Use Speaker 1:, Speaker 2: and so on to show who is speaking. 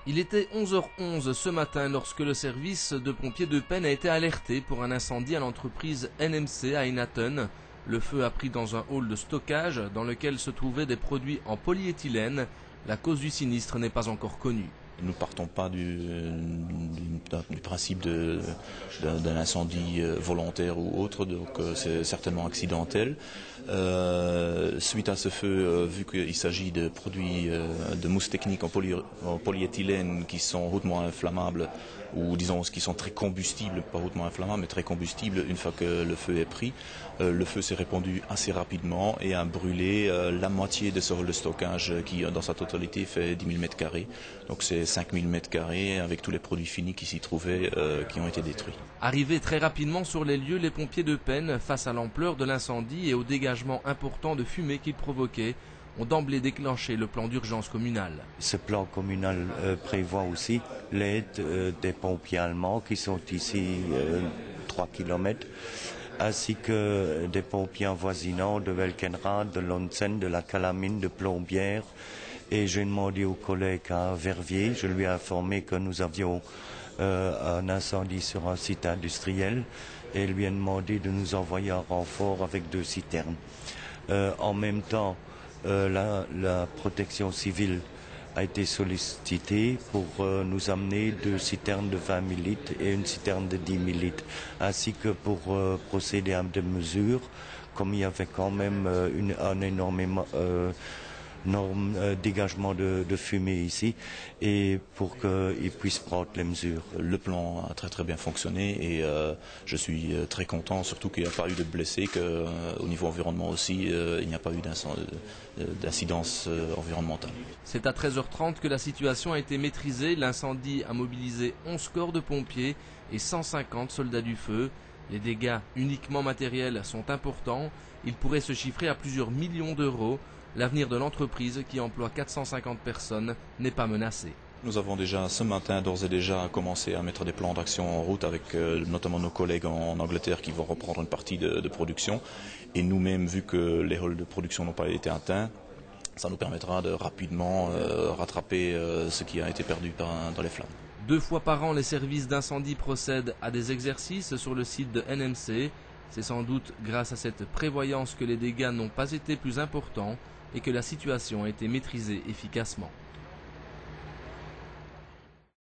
Speaker 1: Il était 11h11 ce matin lorsque le service de pompiers de Penne a été alerté pour un incendie à l'entreprise NMC à Enaton. Le feu a pris dans un hall de stockage dans lequel se trouvaient des produits en polyéthylène. La cause du sinistre n'est pas encore connue.
Speaker 2: Nous ne partons pas du principe d'un incendie volontaire ou autre, donc c'est certainement accidentel. Suite à ce feu, vu qu'il s'agit de produits de mousse technique en polyéthylène qui sont hautement inflammables, ou disons qui sont très combustibles, pas hautement inflammables mais très combustibles, une fois que le feu est pris, le feu s'est répandu assez rapidement et a brûlé la moitié de ce hall de stockage qui dans sa totalité fait 10 000 m². Donc c'est 5 000 m² avec tous les produits finis qui s'y trouvaient qui ont été détruits.
Speaker 1: Arrivés très rapidement sur les lieux, les pompiers de Penne, face à l'ampleur de l'incendie et au dégagement important de fumée qu'il provoquait, ont d'emblée déclenché le plan d'urgence communal.
Speaker 3: Ce plan communal prévoit aussi l'aide des pompiers allemands qui sont ici 3 km, ainsi que des pompiers avoisinants de Welkenrad, de Lontzen, de la Calamine, de Plombières. Et j'ai demandé aux collègues à Verviers, je lui ai informé que nous avions un incendie sur un site industriel et lui ai demandé de nous envoyer un renfort avec 2 citernes. En même temps, la protection civile a été sollicitée pour nous amener 2 citernes de 20 000 litres et une citerne de 10 000 litres, ainsi que pour procéder à des mesures, comme il y avait quand même un énorme dégagement de fumée ici, et pour qu'ils puissent prendre les mesures.
Speaker 2: Le plan a très bien fonctionné et je suis très content, surtout qu'il n'y a pas eu de blessés, qu'au niveau environnement aussi, il n'y a pas eu d'incidence environnementale.
Speaker 1: C'est à 13h30 que la situation a été maîtrisée. L'incendie a mobilisé 11 corps de pompiers et 150 soldats du feu. Les dégâts uniquement matériels sont importants. Ils pourraient se chiffrer à plusieurs millions d'euros. L'avenir de l'entreprise, qui emploie 450 personnes, n'est pas menacé.
Speaker 2: Nous avons déjà ce matin d'ores et déjà commencé à mettre des plans d'action en route avec notamment nos collègues en Angleterre qui vont reprendre une partie de production. Et nous-mêmes, vu que les halls de production n'ont pas été atteints, ça nous permettra de rapidement rattraper ce qui a été perdu dans les flammes.
Speaker 1: 2 fois par an, les services d'incendie procèdent à des exercices sur le site de NMC. C'est sans doute grâce à cette prévoyance que les dégâts n'ont pas été plus importants et que la situation a été maîtrisée efficacement.